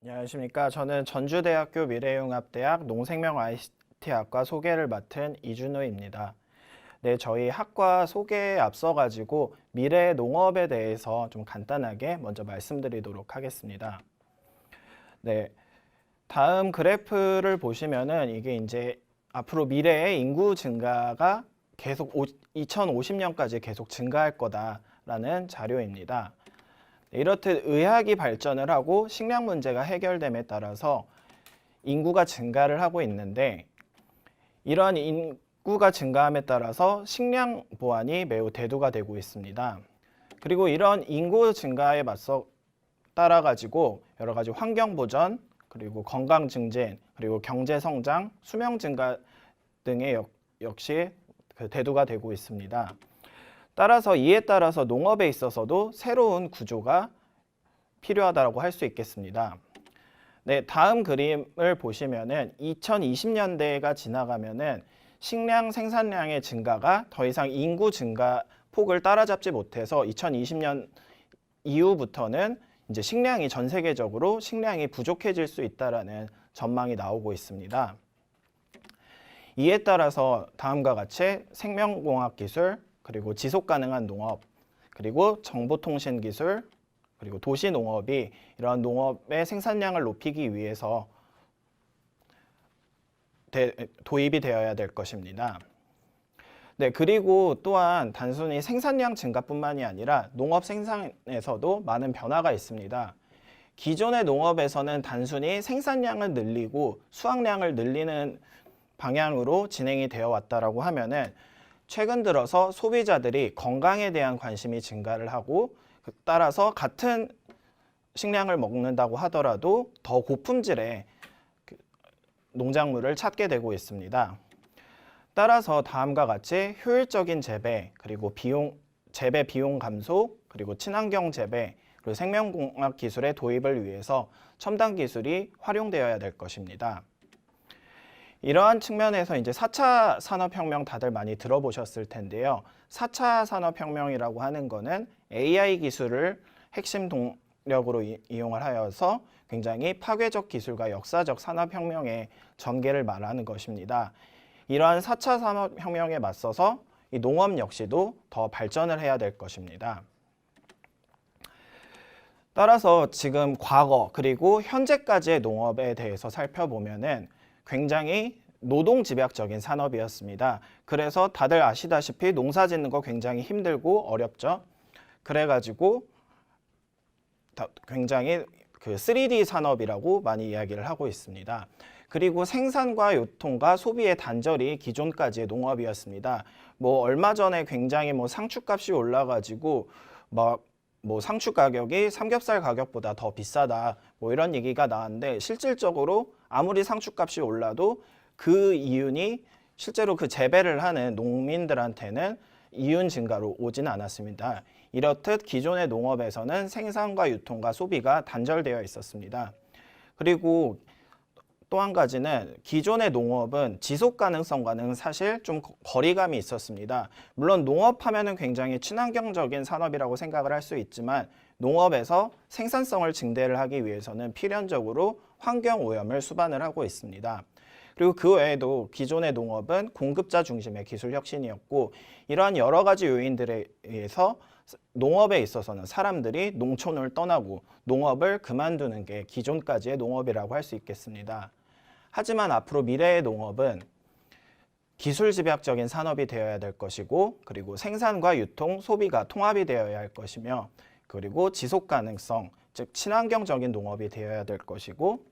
안녕하십니까. 저는 전주대학교 미래융합대학 농생명 ICT학과 소개를 맡은 이준우입니다. 네, 저희 학과 소개에 앞서 가지고 미래 농업에 대해서 좀 간단하게 먼저 말씀드리도록 하겠습니다. 네, 다음 그래프를 보시면은 이게 이제 앞으로 미래의 인구 증가가 계속 2050년까지 계속 증가할 거다라는 자료입니다. 이렇듯 의학이 발전을 하고 식량 문제가 해결됨에 따라서 인구가 증가를 하고 있는데, 이러한 인구가 증가함에 따라서 식량 보안이 매우 대두가 되고 있습니다. 그리고 이런 인구 증가에 맞서 따라 가지고 여러 가지 환경 보전, 그리고 건강 증진, 그리고 경제 성장, 수명 증가 등의 역시 대두가 되고 있습니다. 따라서 이에 따라서 농업에 있어서도 새로운 구조가 필요하다고 할 수 있겠습니다. 네, 다음 그림을 보시면은 2020년대가 지나가면은 식량 생산량의 증가가 더 이상 인구 증가 폭을 따라잡지 못해서 2020년 이후부터는 이제 식량이 전 세계적으로 식량이 부족해질 수 있다라는 전망이 나오고 있습니다. 이에 따라서 다음과 같이 생명공학 기술, 그리고 지속 가능한 농업, 그리고 정보통신 기술, 그리고 도시 농업이 이러한 농업의 생산량을 높이기 위해서 도입이 되어야 될 것입니다. 네, 그리고 또한 단순히 생산량 증가뿐만이 아니라 농업 생산에서도 많은 변화가 있습니다. 기존의 농업에서는 단순히 생산량을 늘리고 수확량을 늘리는 방향으로 진행이 되어 왔다라고 하면은 최근 들어서 소비자들이 건강에 대한 관심이 증가를 하고, 따라서 같은 식량을 먹는다고 하더라도 더 고품질의 농작물을 찾게 되고 있습니다. 따라서 다음과 같이 효율적인 재배, 그리고 재배 비용 감소, 그리고 친환경 재배, 그리고 생명공학 기술의 도입을 위해서 첨단 기술이 활용되어야 될 것입니다. 이러한 측면에서 이제 4차 산업혁명 다들 많이 들어보셨을 텐데요. 4차 산업혁명이라고 하는 거는 AI 기술을 핵심 동력으로 이용을 하여서 굉장히 파괴적 기술과 역사적 산업혁명의 전개를 말하는 것입니다. 이러한 4차 산업혁명에 맞서서 이 농업 역시도 더 발전을 해야 될 것입니다. 따라서 지금 과거 그리고 현재까지의 농업에 대해서 살펴보면은 굉장히 노동 집약적인 산업이었습니다. 그래서 다들 아시다시피 농사 짓는 거 굉장히 힘들고 어렵죠. 그래가지고 굉장히 그 3D 산업이라고 많이 이야기를 하고 있습니다. 그리고 생산과 유통과 소비의 단절이 기존까지의 농업이었습니다. 뭐 얼마 전에 굉장히 뭐 상추값이 올라가지고 뭐 상추 가격이 삼겹살 가격보다 더 비싸다, 뭐 이런 얘기가 나왔는데, 실질적으로 아무리 상추값이 올라도 그 이윤이 실제로 그 재배를 하는 농민들한테는 이윤 증가로 오진 않았습니다. 이렇듯 기존의 농업에서는 생산과 유통과 소비가 단절되어 있었습니다. 그리고 또 한 가지는 기존의 농업은 지속 가능성과는 사실 좀 거리감이 있었습니다. 물론 농업하면은 굉장히 친환경적인 산업이라고 생각을 할 수 있지만, 농업에서 생산성을 증대를 하기 위해서는 필연적으로 환경 오염을 수반을 하고 있습니다. 그리고 그 외에도 기존의 농업은 공급자 중심의 기술 혁신이었고, 이러한 여러 가지 요인들에 의해서 농업에 있어서는 사람들이 농촌을 떠나고 농업을 그만두는 게 기존까지의 농업이라고 할 수 있겠습니다. 하지만 앞으로 미래의 농업은 기술 집약적인 산업이 되어야 될 것이고, 그리고 생산과 유통, 소비가 통합이 되어야 할 것이며, 그리고 지속 가능성, 즉 친환경적인 농업이 되어야 될 것이고,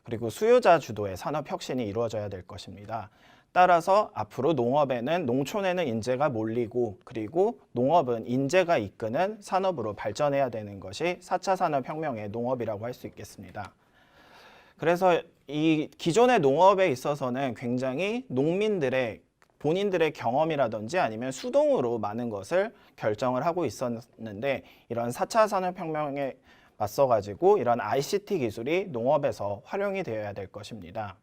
그리고 수요자 주도의 산업 혁신이 이루어져야 될 것입니다. 따라서 앞으로 농업에는 농촌에는 인재가 몰리고, 그리고 농업은 인재가 이끄는 산업으로 발전해야 되는 것이 4차 산업혁명의 농업이라고 할 수 있겠습니다. 그래서 이 기존의 농업에 있어서는 굉장히 농민들의 본인들의 경험이라든지 아니면 수동으로 많은 것을 결정을 하고 있었는데, 이런 4차 산업혁명에 맞서가지고 이런 ICT 기술이 농업에서 활용이 되어야 될 것입니다.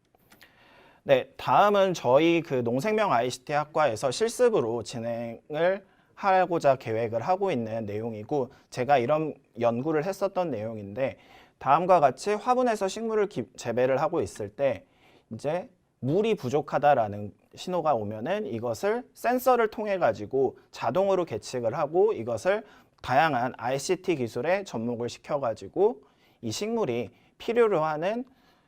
네, 다음은 저희 그 농생명 ICT 학과에서 실습으로 진행을 하고자 계획을 하고 있는 내용이고, 제가 이런 연구를 했었던 내용인데, 다음과 같이 화분에서 식물을 재배를 하고 있을 때 이제 물이 부족하다라는 신호가 오면은 이것을 센서를 통해 가지고 자동으로 계측을 하고 이것을 다양한 ICT 기술에 접목을 시켜 가지고 이 식물이 필요로 하는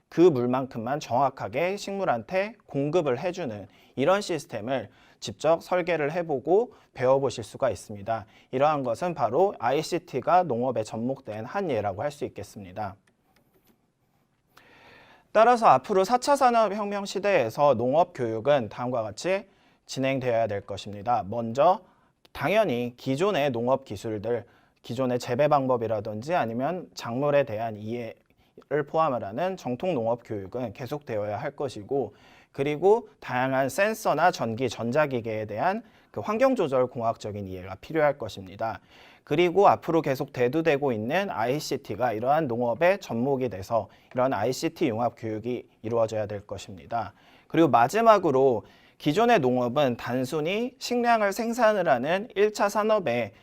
그 물만큼만 정확하게 식물한테 공급을 해주는 이런 시스템을 직접 설계를 해보고 배워보실 수가 있습니다. 이러한 것은 바로 ICT가 농업에 접목된 한 예라고 할 수 있겠습니다. 따라서 앞으로 4차 산업혁명 시대에서 농업 교육은 다음과 같이 진행되어야 될 것입니다. 먼저 당연히 기존의 농업 기술들, 기존의 재배 방법이라든지 아니면 작물에 대한 이해를 포함을 하는 정통 농업 교육은 계속되어야 할 것이고, 그리고 다양한 센서나 전기, 전자기계에 대한 그 환경조절 공학적인 이해가 필요할 것입니다. 그리고 앞으로 계속 대두되고 있는 ICT가 이러한 농업의 접목이 돼서 이러한 ICT 융합 교육이 이루어져야 될 것입니다. 그리고 마지막으로 기존의 농업은 단순히 식량을 생산을 하는 1차 산업에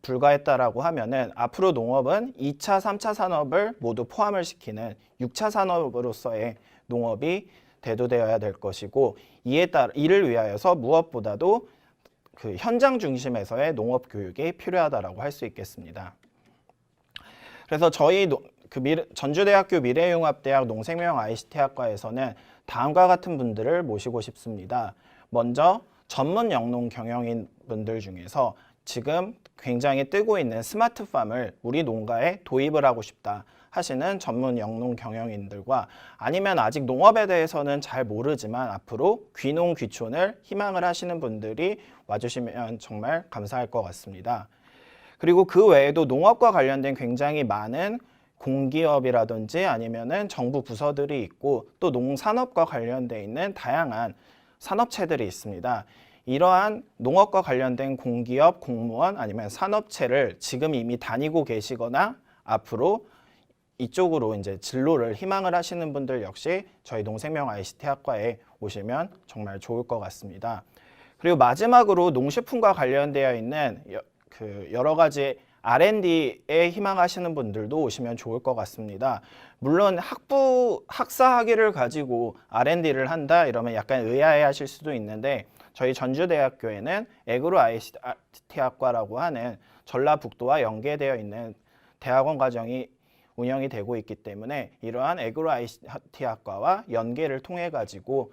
불과했다라고 하면은 앞으로 농업은 2차, 3차 산업을 모두 포함을 시키는 6차 산업으로서의 농업이 대두되어야 될 것이고, 이를 위하여서 무엇보다도 그 현장 중심에서의 농업 교육이 필요하다라고 할 수 있겠습니다. 그래서 저희 전주대학교 미래융합대학 농생명 ICT학과에서는 다음과 같은 분들을 모시고 싶습니다. 먼저 전문 영농 경영인 분들 중에서 지금 굉장히 뜨고 있는 스마트팜을 우리 농가에 도입을 하고 싶다 하시는 전문 영농 경영인들과, 아니면 아직 농업에 대해서는 잘 모르지만 앞으로 귀농 귀촌을 희망을 하시는 분들이 와주시면 정말 감사할 것 같습니다. 그리고 그 외에도 농업과 관련된 굉장히 많은 공기업이라든지 아니면은 정부 부서들이 있고 또 농산업과 관련돼 있는 다양한 산업체들이 있습니다. 이러한 농업과 관련된 공기업, 공무원 아니면 산업체를 지금 이미 다니고 계시거나 앞으로 이쪽으로 이제 진로를 희망을 하시는 분들 역시 저희 농생명 ICT학과에 오시면 정말 좋을 것 같습니다. 그리고 마지막으로 농식품과 관련되어 있는 여러 가지 R&D에 희망하시는 분들도 오시면 좋을 것 같습니다. 물론 학사 학위를 가지고 R&D를 한다 이러면 약간 의아해 하실 수도 있는데, 저희 전주대학교에는 에그로 ICT학과라고 하는 전라북도와 연계되어 있는 대학원 과정이 운영이 되고 있기 때문에 이러한 에그로 ICT학과와 연계를 통해 가지고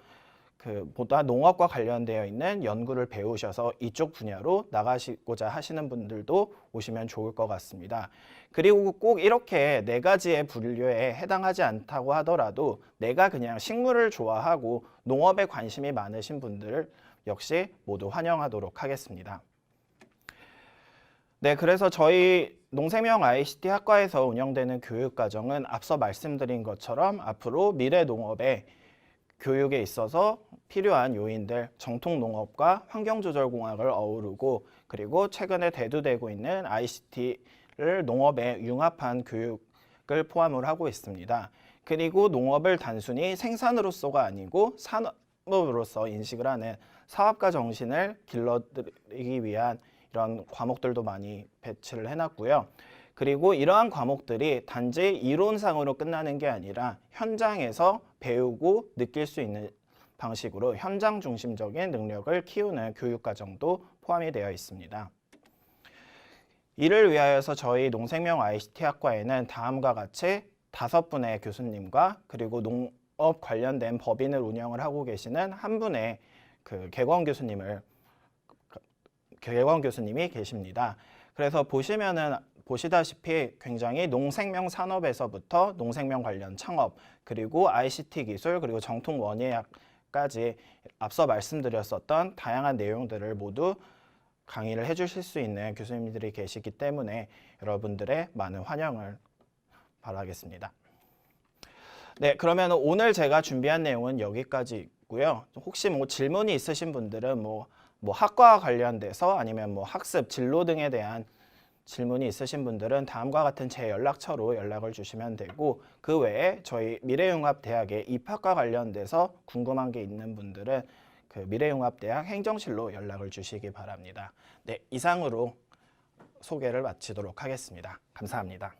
보다 농업과 관련되어 있는 연구를 배우셔서 이쪽 분야로 나가시고자 하시는 분들도 오시면 좋을 것 같습니다. 그리고 꼭 이렇게 네 가지의 분류에 해당하지 않다고 하더라도 내가 그냥 식물을 좋아하고 농업에 관심이 많으신 분들 역시 모두 환영하도록 하겠습니다. 네, 그래서 저희 농생명 ICT 학과에서 운영되는 교육과정은 앞서 말씀드린 것처럼 앞으로 미래 농업의 교육에 있어서 필요한 요인들, 정통 농업과 환경조절공학을 어우르고, 그리고 최근에 대두되고 있는 ICT를 농업에 융합한 교육을 포함을 하고 있습니다. 그리고 농업을 단순히 생산으로서가 아니고 산업으로서 인식을 하는 사업가 정신을 길러드리기 위한 이런 과목들도 많이 배치를 해놨고요. 그리고 이러한 과목들이 단지 이론상으로 끝나는 게 아니라 현장에서 배우고 느낄 수 있는 방식으로 현장 중심적인 능력을 키우는 교육과정도 포함이 되어 있습니다. 이를 위하여서 저희 농생명 ICT학과에는 다음과 같이 5분의 교수님과 그리고 농업 관련된 법인을 운영을 하고 계시는 한 분의 개건 교수님이 계십니다. 그래서 보시다시피 굉장히 농생명 산업에서부터 농생명 관련 창업, 그리고 ICT 기술, 그리고 정통 원예학까지 앞서 말씀드렸었던 다양한 내용들을 모두 강의를 해주실 수 있는 교수님들이 계시기 때문에 여러분들의 많은 환영을 바라겠습니다. 네, 그러면 오늘 제가 준비한 내용은 여기까지 있고요. 혹시 질문이 있으신 분들은 학과와 관련돼서 아니면 학습, 진로 등에 대한 질문이 있으신 분들은 다음과 같은 제 연락처로 연락을 주시면 되고, 그 외에 저희 미래융합대학의 입학과 관련돼서 궁금한 게 있는 분들은 미래융합대학 행정실로 연락을 주시기 바랍니다. 네, 이상으로 소개를 마치도록 하겠습니다. 감사합니다.